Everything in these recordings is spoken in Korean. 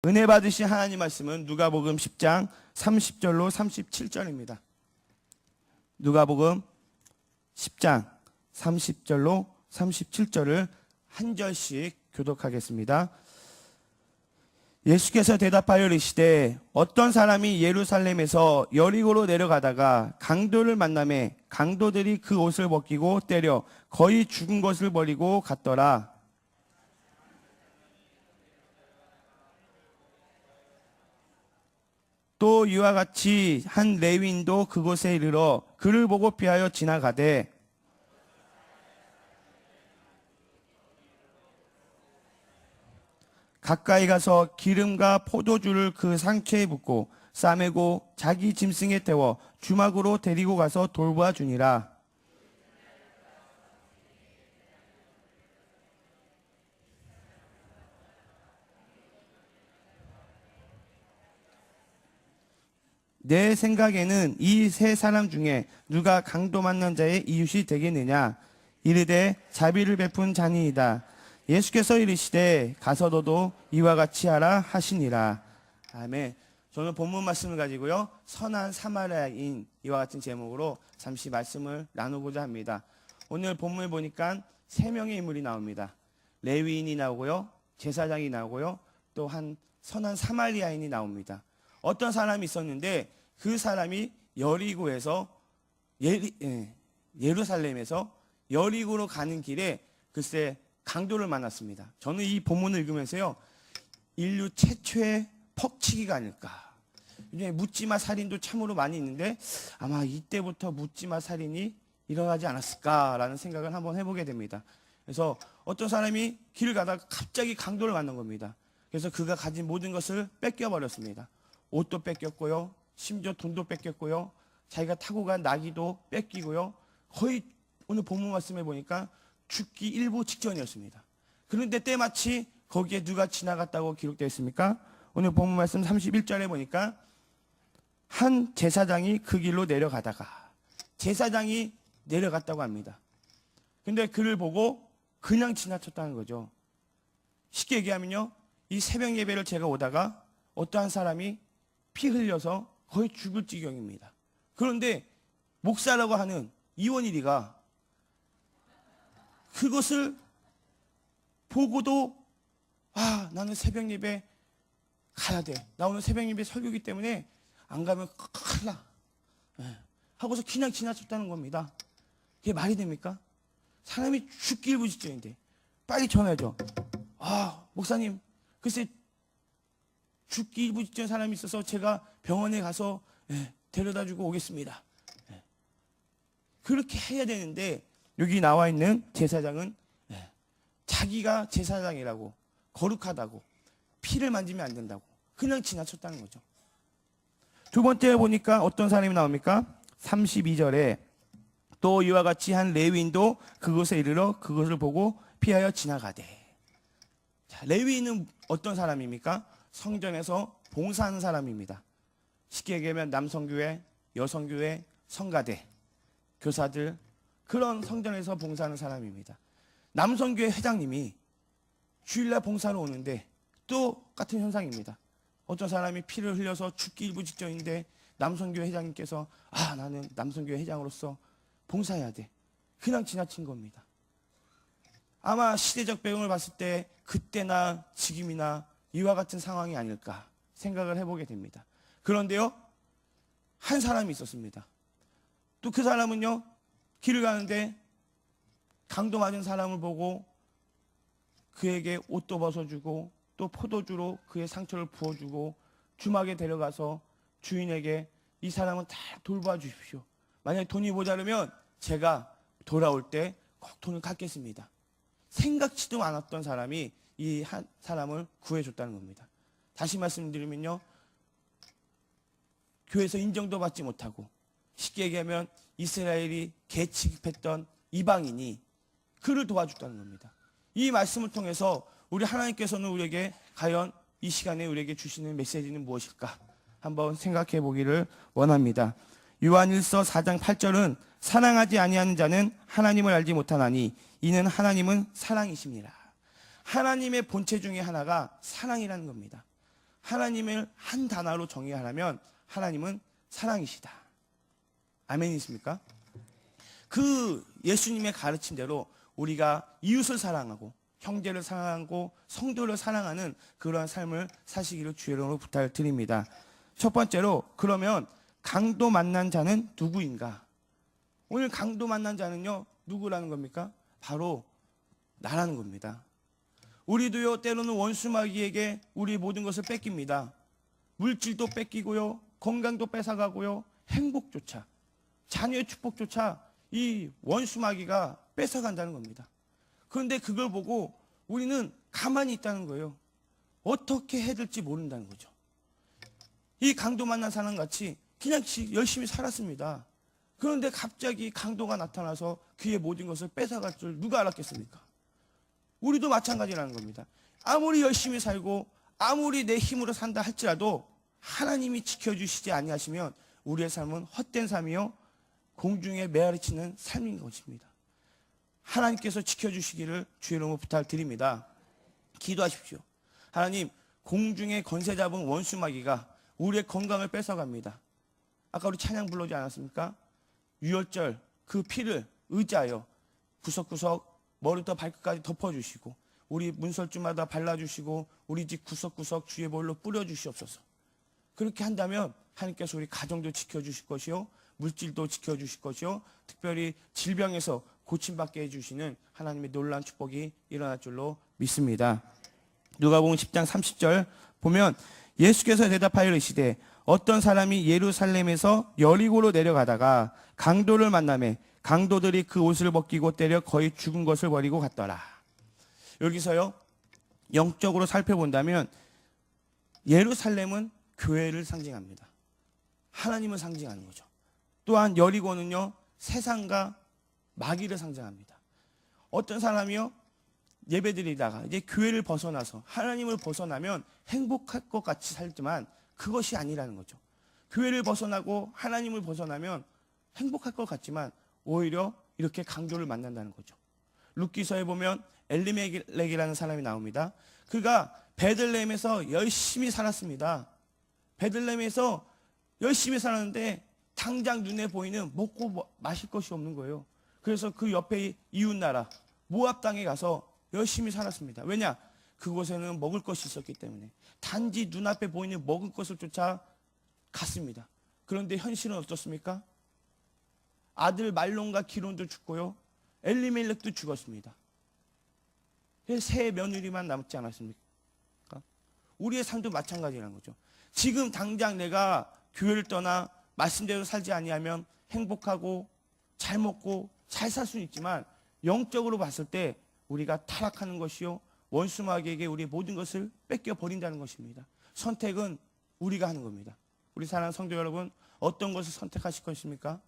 은혜 받으신 하나님 말씀은 누가복음 10장 30절로 37절입니다. 누가복음 10장 30절로 37절을 한 절씩 교독하겠습니다. 예수께서 대답하여 이르시되 어떤 사람이 예루살렘에서 여리고로 내려가다가 강도를 만나매 강도들이 그 옷을 벗기고 때려 거의 죽은 것을 버리고 갔더라. 또 이와 같이 한 레위인도 그곳에 이르러 그를 보고 피하여 지나가되 가까이 가서 기름과 포도주를 그 상처에 붓고 싸매고 자기 짐승에 태워 주막으로 데리고 가서 돌보아 주니라. 내 생각에는 이 세 사람 중에 누가 강도 만난 자의 이웃이 되겠느냐? 이르되 자비를 베푼 자니이다. 예수께서 이르시되 가서 너도 이와 같이 하라 하시니라. 아멘. 저는 본문 말씀을 가지고요, 선한 사마리아인 이와 같은 제목으로 잠시 말씀을 나누고자 합니다. 오늘 본문을 보니까 세 명의 인물이 나옵니다. 레위인이 나오고요, 제사장이 나오고요, 또 한 선한 사마리아인이 나옵니다. 어떤 사람이 있었는데 그 사람이 여리고에서 예루살렘에서 여리고로 가는 길에 글쎄 강도를 만났습니다. 저는 이 본문을 읽으면서요, 인류 최초의 퍽치기가 아닐까. 요즘에 묻지마 살인도 참으로 많이 있는데 아마 이때부터 묻지마 살인이 일어나지 않았을까라는 생각을 한번 해보게 됩니다. 그래서 어떤 사람이 길을 가다가 갑자기 강도를 만난 겁니다. 그래서 그가 가진 모든 것을 뺏겨버렸습니다. 옷도 뺏겼고요, 심지어 돈도 뺏겼고요, 자기가 타고 간 나귀도 뺏기고요, 거의 오늘 본문 말씀에 보니까 죽기 일보 직전이었습니다. 그런데 때마치 거기에 누가 지나갔다고 기록되어 있습니까? 오늘 본문 말씀 31절에 보니까 한 제사장이 그 길로 내려가다가, 제사장이 내려갔다고 합니다. 근데 그를 보고 그냥 지나쳤다는 거죠. 쉽게 얘기하면요, 이 새벽 예배를 제가 오다가 어떠한 사람이 피 흘려서 거의 죽을 지경입니다. 그런데 목사라고 하는 이원일이가 그것을 보고도 나는 새벽 예배 가야 돼. 나 오늘 새벽 예배 설교기 때문에 안 가면 큰일 나. 하고서 그냥 지나쳤다는 겁니다. 그게 말이 됩니까? 사람이 죽기 일부 직전인데 빨리 전화해줘. 목사님, 글쎄 죽기 일부 직전 사람이 있어서 제가 병원에 가서 데려다 주고 오겠습니다. 그렇게 해야 되는데 여기 나와 있는 제사장은 자기가 제사장이라고, 거룩하다고, 피를 만지면 안 된다고 그냥 지나쳤다는 거죠. 두 번째 보니까 어떤 사람이 나옵니까? 32절에 또 이와 같이 한 레위인도 그곳에 이르러 그것을 보고 피하여 지나가되. 자, 레위인은 어떤 사람입니까? 성전에서 봉사하는 사람입니다. 쉽게 얘기하면 남성교회, 여성교회, 성가대, 교사들, 그런 성전에서 봉사하는 사람입니다. 남성교회 회장님이 주일날 봉사로 오는데 똑같은 현상입니다. 어떤 사람이 피를 흘려서 죽기 일부 직전인데 남성교회 회장님께서 나는 남성교회 회장으로서 봉사해야 돼. 그냥 지나친 겁니다. 아마 시대적 배경을 봤을 때 그때나 지금이나 이와 같은 상황이 아닐까 생각을 해보게 됩니다. 그런데요, 한 사람이 있었습니다. 또 그 사람은요, 길을 가는데 강도 맞은 사람을 보고 그에게 옷도 벗어주고 또 포도주로 그의 상처를 부어주고 주막에 데려가서 주인에게 이 사람은 다 돌봐 주십시오. 만약에 돈이 모자르면 제가 돌아올 때 꼭 돈을 갚겠습니다. 생각지도 않았던 사람이 이 한 사람을 구해줬다는 겁니다. 다시 말씀드리면요, 교회에서 인정도 받지 못하고 쉽게 얘기하면 이스라엘이 개 취급했던 이방인이 그를 도와줬다는 겁니다. 이 말씀을 통해서 우리 하나님께서는 우리에게 과연 이 시간에 우리에게 주시는 메시지는 무엇일까 한번 생각해 보기를 원합니다. 요한일서 4장 8절은 사랑하지 아니하는 자는 하나님을 알지 못하나니 이는 하나님은 사랑이십니다. 하나님의 본체 중에 하나가 사랑이라는 겁니다. 하나님을 한 단어로 정의하라면 하나님은 사랑이시다. 아멘이십니까? 그 예수님의 가르침대로 우리가 이웃을 사랑하고 형제를 사랑하고 성도를 사랑하는 그러한 삶을 사시기를 주의 이름으로 부탁을 드립니다. 첫 번째로, 그러면 강도 만난 자는 누구인가? 오늘 강도 만난 자는요, 누구라는 겁니까? 바로 나라는 겁니다. 우리도요, 때로는 원수마귀에게 우리 모든 것을 뺏깁니다. 물질도 뺏기고요, 건강도 뺏어가고요, 행복조차, 자녀의 축복조차 이 원수마귀가 뺏어간다는 겁니다. 그런데 그걸 보고 우리는 가만히 있다는 거예요. 어떻게 해야 될지 모른다는 거죠. 이 강도 만난 사람 같이 그냥 열심히 살았습니다. 그런데 갑자기 강도가 나타나서 그의 모든 것을 뺏어갈 줄 누가 알았겠습니까? 우리도 마찬가지라는 겁니다. 아무리 열심히 살고 아무리 내 힘으로 산다 할지라도 하나님이 지켜주시지 아니하시면 우리의 삶은 헛된 삶이요, 공중에 메아리치는 삶인 것입니다. 하나님께서 지켜주시기를 주의 이름으로 부탁드립니다. 기도하십시오. 하나님, 공중에 권세 잡은 원수마귀가 우리의 건강을 뺏어갑니다. 아까 우리 찬양 불러지 않았습니까? 유월절 그 피를 의지하여 구석구석 머리부터 발끝까지 덮어주시고 우리 문설주마다 발라주시고 우리 집 구석구석 주의 볼로 뿌려주시옵소서. 그렇게 한다면 하나님께서 우리 가정도 지켜주실 것이요, 물질도 지켜주실 것이요, 특별히 질병에서 고침받게 해주시는 하나님의 놀라운 축복이 일어날 줄로 믿습니다. 누가복음 10장 30절 보면 예수께서 대답하여 이르시되 어떤 사람이 예루살렘에서 여리고로 내려가다가 강도를 만나매 강도들이 그 옷을 벗기고 때려 거의 죽은 것을 버리고 갔더라. 여기서요, 영적으로 살펴본다면 예루살렘은 교회를 상징합니다. 하나님을 상징하는 거죠. 또한 여리고는요, 세상과 마귀를 상징합니다. 어떤 사람이요, 예배드리다가 이제 교회를 벗어나서 하나님을 벗어나면 행복할 것 같이 살지만 그것이 아니라는 거죠. 교회를 벗어나고 하나님을 벗어나면 행복할 것 같지만 오히려 이렇게 강도를 만난다는 거죠. 룻기서에 보면 엘리멜렉이라는 사람이 나옵니다. 그가 베들레헴에서 열심히 살았습니다. 베들레헴에서 열심히 살았는데 당장 눈에 보이는 먹고 마실 것이 없는 거예요. 그래서 그 옆에 이웃 나라 모압 땅에 가서 열심히 살았습니다. 왜냐? 그곳에는 먹을 것이 있었기 때문에. 단지 눈앞에 보이는 먹을 것을 쫓아 갔습니다. 그런데 현실은 어떻습니까? 아들 말론과 기론도 죽고요, 엘리멜렉도 죽었습니다. 세 며느리만 남지 않았습니까? 우리의 삶도 마찬가지라는 거죠. 지금 당장 내가 교회를 떠나 말씀대로 살지 아니하면 행복하고 잘 먹고 잘 살 수는 있지만 영적으로 봤을 때 우리가 타락하는 것이요, 원수마귀에게 우리의 모든 것을 뺏겨 버린다는 것입니다. 선택은 우리가 하는 겁니다. 우리 사랑하는 성도 여러분, 어떤 것을 선택하실 것입니까?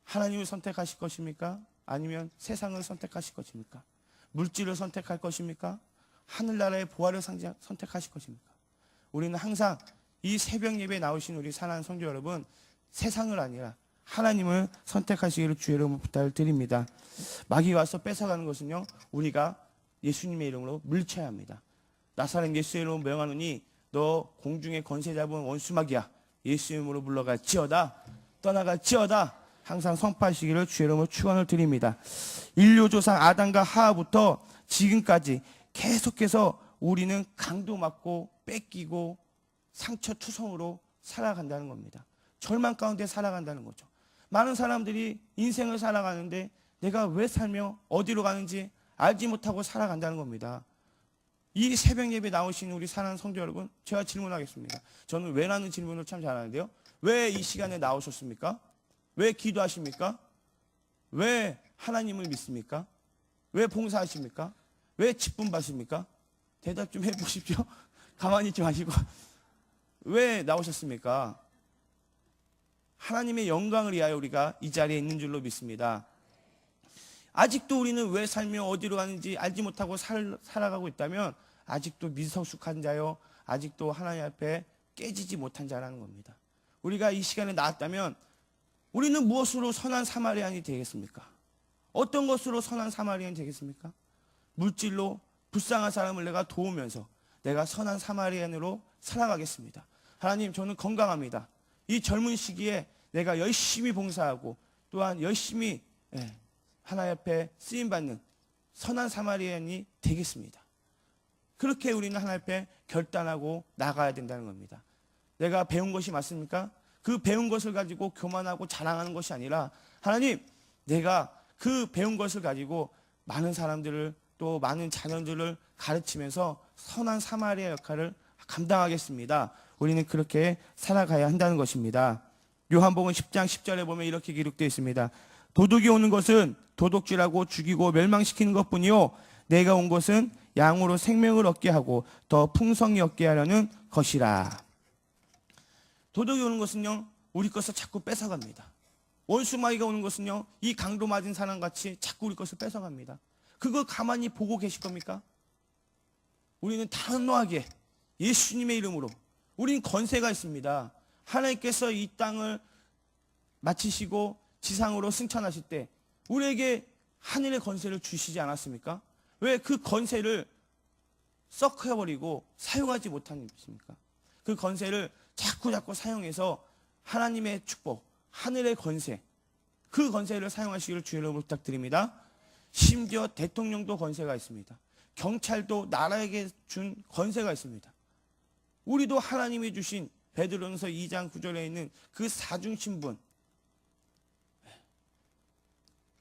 하나님을 선택하실 것입니까? 아니면 세상을 선택하실 것입니까? 물질을 선택할 것입니까? 하늘나라의 보화를 선택하실 것입니까? 우리는 항상 이 새벽 예배에 나오신 우리 사랑하는 성도 여러분, 세상을 아니라 하나님을 선택하시기를 주의 이름으로 부탁을 드립니다. 마귀 와서 뺏어가는 것은요, 우리가 예수님의 이름으로 물리쳐야 합니다. 나사렛 예수의 이름으로 명하노니 너 공중에 권세 잡은 원수마귀야, 예수 이름으로 물러갈지어다, 떠나갈지어다. 항상 선포하시기를 주의 이름으로 축원을 드립니다. 인류 조상 아담과 하와부터 지금까지 계속해서 우리는 강도 맞고 뺏기고 상처투성으로 살아간다는 겁니다. 절망 가운데 살아간다는 거죠. 많은 사람들이 인생을 살아가는데 내가 왜 살며 어디로 가는지 알지 못하고 살아간다는 겁니다. 이 새벽 예배 나오신 우리 사랑하는 성도 여러분, 제가 질문하겠습니다. 저는 왜라는 질문을 참 잘하는데요. 왜 이 시간에 나오셨습니까? 왜 기도하십니까? 왜 하나님을 믿습니까? 왜 봉사하십니까? 왜 직분 받습니까? 대답 좀 해보십시오. 가만히 있지 마시고. 왜 나오셨습니까? 하나님의 영광을 위하여 우리가 이 자리에 있는 줄로 믿습니다. 아직도 우리는 왜 살며 어디로 가는지 알지 못하고 살아가고 있다면 아직도 미성숙한 자요, 아직도 하나님 앞에 깨지지 못한 자라는 겁니다. 우리가 이 시간에 나왔다면 우리는 무엇으로 선한 사마리아인이 되겠습니까? 어떤 것으로 선한 사마리아인이 되겠습니까? 물질로 불쌍한 사람을 내가 도우면서 내가 선한 사마리아인으로 살아가겠습니다. 하나님, 저는 건강합니다. 이 젊은 시기에 내가 열심히 봉사하고 또한 열심히 하나님 앞에 쓰임받는 선한 사마리아인이 되겠습니다. 그렇게 우리는 하나님 앞에 결단하고 나가야 된다는 겁니다. 내가 배운 것이 맞습니까? 그 배운 것을 가지고 교만하고 자랑하는 것이 아니라 하나님, 내가 그 배운 것을 가지고 많은 사람들을 또 많은 자녀들을 가르치면서 선한 사마리아 역할을 감당하겠습니다. 우리는 그렇게 살아가야 한다는 것입니다. 요한복음 10장 10절에 보면 이렇게 기록되어 있습니다. 도둑이 오는 것은 도둑질하고 죽이고 멸망시키는 것뿐이요, 내가 온 것은 양으로 생명을 얻게 하고 더 풍성히 얻게 하려는 것이라. 도둑이 오는 것은요, 우리 것을 자꾸 뺏어갑니다. 원수마귀가 오는 것은요, 이 강도 맞은 사람같이 자꾸 우리 것을 뺏어갑니다. 그거 가만히 보고 계실 겁니까? 우리는 단호하게 예수님의 이름으로, 우리는 권세가 있습니다. 하나님께서 이 땅을 마치시고 지상으로 승천하실 때 우리에게 하늘의 권세를 주시지 않았습니까? 왜 그 권세를 썩혀버리고 사용하지 못하는 것입니까? 그 권세를 자꾸 사용해서 하나님의 축복, 하늘의 권세, 그 권세를 사용하시기를 주의 이름으로 부탁드립니다. 심지어 대통령도 권세가 있습니다. 경찰도 나라에게 준 권세가 있습니다. 우리도 하나님이 주신 베드로전서 2장 9절에 있는 그 사중신분,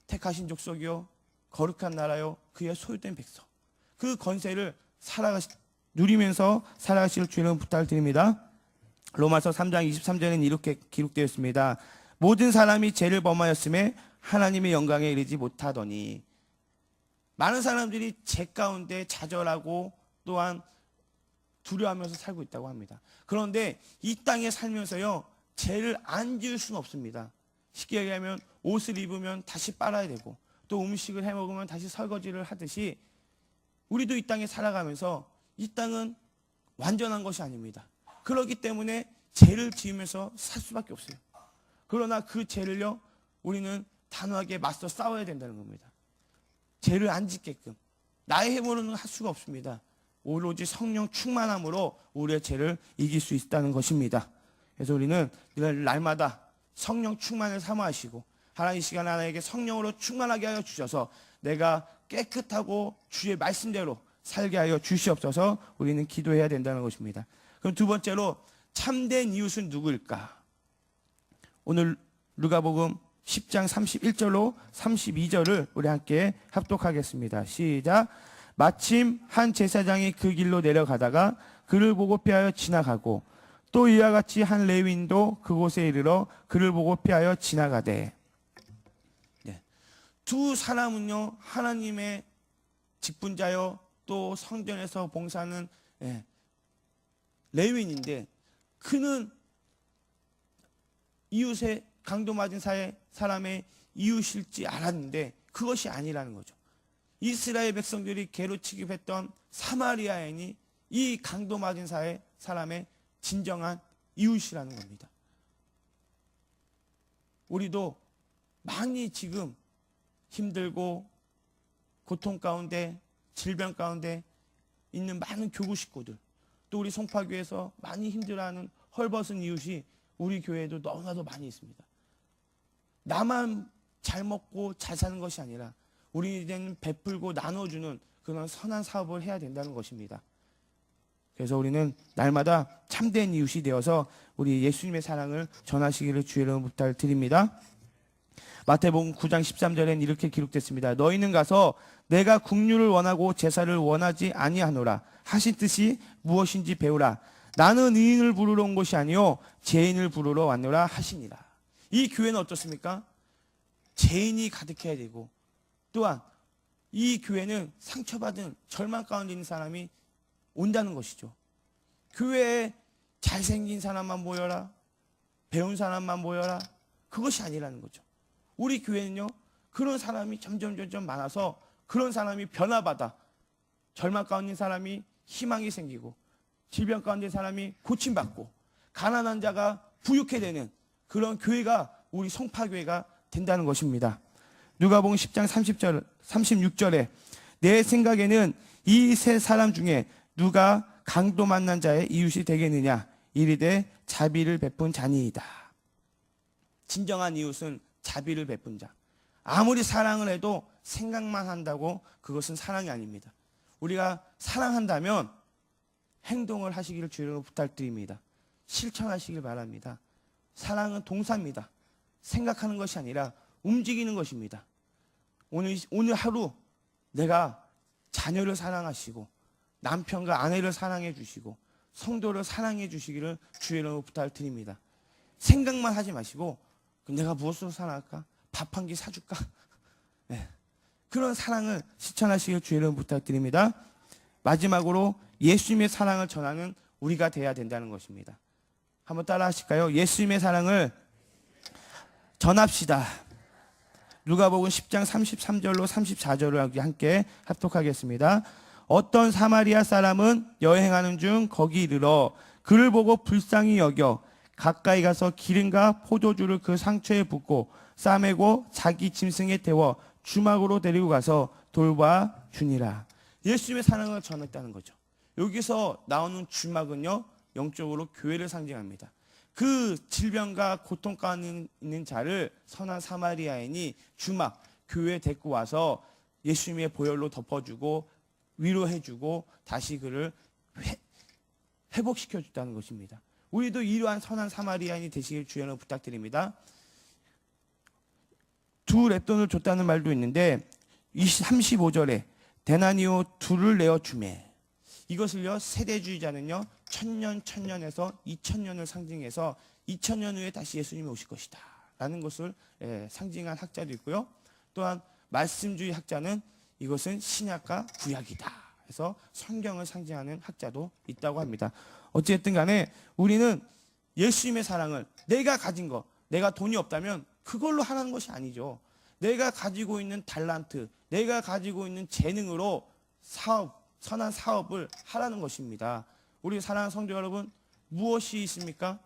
택하신 족속이요 거룩한 나라요 그의 소유된 백성, 그 권세를 누리면서 살아가시길 주의 이름으로 부탁을 드립니다. 로마서 3장 23절에는 이렇게 기록되어 있습니다. 모든 사람이 죄를 범하였음에 하나님의 영광에 이르지 못하더니. 많은 사람들이 죄 가운데 좌절하고 또한 두려워하면서 살고 있다고 합니다. 그런데 이 땅에 살면서요, 죄를 안 지을 수는 없습니다. 쉽게 얘기하면 옷을 입으면 다시 빨아야 되고 또 음식을 해 먹으면 다시 설거지를 하듯이 우리도 이 땅에 살아가면서 이 땅은 완전한 것이 아닙니다. 그렇기 때문에 죄를 지으면서 살 수밖에 없어요. 그러나 그 죄를요, 우리는 단호하게 맞서 싸워야 된다는 겁니다. 죄를 안 짓게끔 나의 힘으로는 할 수가 없습니다. 오로지 성령 충만함으로 우리의 죄를 이길 수 있다는 것입니다. 그래서 우리는 날마다 성령 충만을 사모하시고 하나님 이 시간 하나에게 성령으로 충만하게 하여 주셔서 내가 깨끗하고 주의 말씀대로 살게 하여 주시옵소서. 우리는 기도해야 된다는 것입니다. 그럼 두 번째로 참된 이웃은 누구일까? 오늘 누가복음 10장 31절로 32절을 우리 함께 합독하겠습니다. 시작. 마침 한 제사장이 그 길로 내려가다가 그를 보고 피하여 지나가고 또 이와 같이 한 레위인도 그곳에 이르러 그를 보고 피하여 지나가되. 두 사람은요, 하나님의 직분자요 또 성전에서 봉사하는 레위인인데 그는 이웃의 강도 맞은 사람의 이웃일지 알았는데 그것이 아니라는 거죠. 이스라엘 백성들이 개로 취급했던 사마리아인이 이 강도 맞은 사람의 진정한 이웃이라는 겁니다. 우리도 많이 지금 힘들고 고통 가운데 질병 가운데 있는 많은 교구 식구들, 또 우리 송파교에서 많이 힘들어하는 헐벗은 이웃이 우리 교회에도 너무나도 많이 있습니다. 나만 잘 먹고 잘 사는 것이 아니라 우리는 베풀고 나눠주는 그런 선한 사업을 해야 된다는 것입니다. 그래서 우리는 날마다 참된 이웃이 되어서 우리 예수님의 사랑을 전하시기를 주의 이름으로 부탁을 드립니다. 마태복음 9장 13절에는 이렇게 기록됐습니다. 너희는 가서 내가 국류를 원하고 제사를 원하지 아니하노라 하신 뜻이 무엇인지 배우라. 나는 의인을 부르러 온 것이 아니요 죄인을 부르러 왔노라 하시니라. 이 교회는 어떻습니까? 죄인이 가득해야 되고 또한 이 교회는 상처받은 절망 가운데 있는 사람이 온다는 것이죠. 교회에 잘생긴 사람만 모여라, 배운 사람만 모여라, 그것이 아니라는 거죠. 우리 교회는요, 그런 사람이 점점 많아서 그런 사람이 변화받아 절망 가운데 있는 사람이 희망이 생기고 질병 가운데 있는 사람이 고침받고 가난한 자가 부유케 되는 그런 교회가 우리 송파교회가 된다는 것입니다. 누가복음 10장 36절에 내 생각에는 이 세 사람 중에 누가 강도 만난 자의 이웃이 되겠느냐? 이르되 자비를 베푼 자니이다. 진정한 이웃은 자비를 베푼 자. 아무리 사랑을 해도 생각만 한다고 그것은 사랑이 아닙니다. 우리가 사랑한다면 행동을 하시기를 주의로 부탁드립니다. 실천하시길 바랍니다. 사랑은 동사입니다. 생각하는 것이 아니라 움직이는 것입니다. 오늘 하루 내가 자녀를 사랑하시고 남편과 아내를 사랑해 주시고 성도를 사랑해 주시기를 주의 이름으로 부탁을 드립니다. 생각만 하지 마시고 내가 무엇으로 사랑할까? 밥 한 끼 사줄까? 네. 그런 사랑을 실천하시길 주의 이름으로 부탁드립니다. 마지막으로 예수님의 사랑을 전하는 우리가 돼야 된다는 것입니다. 한번 따라 하실까요? 예수님의 사랑을 전합시다. 누가복음 10장 33절로 34절을 함께 합독하겠습니다. 어떤 사마리아 사람은 여행하는 중 거기 이르러 그를 보고 불쌍히 여겨 가까이 가서 기름과 포도주를 그 상처에 붓고 싸매고 자기 짐승에 태워 주막으로 데리고 가서 돌봐 주니라. 예수님의 사랑을 전했다는 거죠. 여기서 나오는 주막은요, 영적으로 교회를 상징합니다. 그 질병과 고통 가운데 있는 자를 선한 사마리아인이 주막, 교회에 데리고 와서 예수님의 보혈로 덮어주고 위로해주고 다시 그를 회복시켜줬다는 것입니다. 우리도 이러한 선한 사마리아인이 되시길 주여는 부탁드립니다. 두 랩돈을 줬다는 말도 있는데 35절에 데나니오 둘을 내어 주매. 이것을요, 세대주의자는요, 천년에서 2000년을 상징해서 2000년 후에 다시 예수님이 오실 것이다 라는 것을 상징한 학자도 있고요. 또한 말씀주의 학자는 이것은 신약과 구약이다 해서 성경을 상징하는 학자도 있다고 합니다. 어쨌든 간에 우리는 예수님의 사랑을 내가 가진 것, 내가 돈이 없다면 그걸로 하라는 것이 아니죠. 내가 가지고 있는 달란트, 내가 가지고 있는 재능으로 선한 사업을 하라는 것입니다. 우리 사랑하는 성도 여러분, 무엇이 있습니까?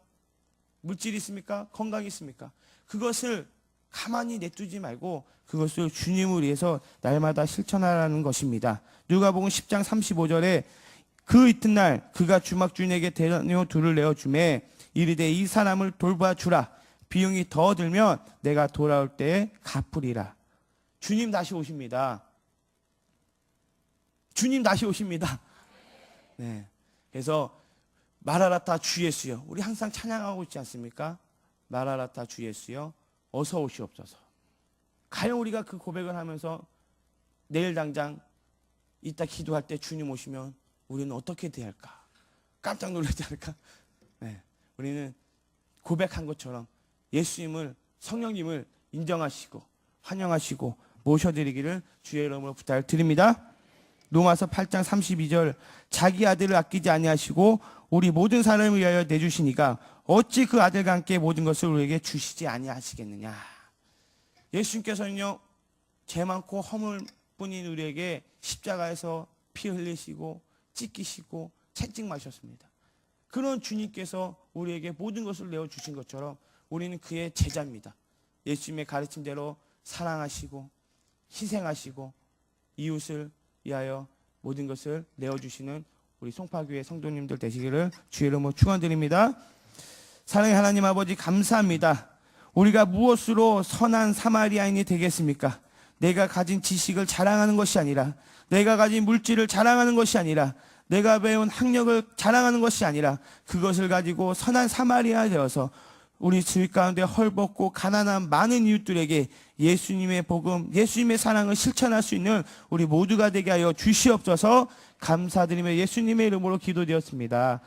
물질이 있습니까? 건강이 있습니까? 그것을 가만히 내두지 말고 그것을 주님을 위해서 날마다 실천하라는 것입니다. 누가복음 10장 35절에 그 이튿날 그가 주막 주인에게 데나니오 둘을 내어 주매 이르되 이 사람을 돌봐주라. 비용이 더 들면 내가 돌아올 때에 갚으리라. 주님 다시 오십니다. 주님 다시 오십니다. 네. 그래서 마라나타 주 예수여, 우리 항상 찬양하고 있지 않습니까? 마라나타 주 예수여, 어서 오시옵소서. 과연 우리가 그 고백을 하면서 내일 당장 이따 기도할 때 주님 오시면 우리는 어떻게 대할까? 깜짝 놀라지 않을까? 네. 우리는 고백한 것처럼 예수님을, 성령님을 인정하시고 환영하시고 모셔드리기를 주의 이름으로 부탁을 드립니다. 로마서 8장 32절 자기 아들을 아끼지 아니하시고 우리 모든 사람을 위하여 내주시니까 어찌 그 아들과 함께 모든 것을 우리에게 주시지 아니하시겠느냐. 예수님께서는요, 죄 많고 허물뿐인 우리에게 십자가에서 피 흘리시고 찢기시고 채찍마셨습니다. 그런 주님께서 우리에게 모든 것을 내어주신 것처럼 우리는 그의 제자입니다. 예수님의 가르침대로 사랑하시고 희생하시고 이웃을 위하여 모든 것을 내어주시는 우리 송파교회 성도님들 되시기를 주의 이름으로 축원드립니다. 사랑의 하나님 아버지, 감사합니다. 우리가 무엇으로 선한 사마리아인이 되겠습니까? 내가 가진 지식을 자랑하는 것이 아니라, 내가 가진 물질을 자랑하는 것이 아니라, 내가 배운 학력을 자랑하는 것이 아니라 그것을 가지고 선한 사마리아 되어서 우리 주위 가운데 헐벗고 가난한 많은 이웃들에게 예수님의 복음, 예수님의 사랑을 실천할 수 있는 우리 모두가 되게 하여 주시옵소서. 감사드리며 예수님의 이름으로 기도되었습니다.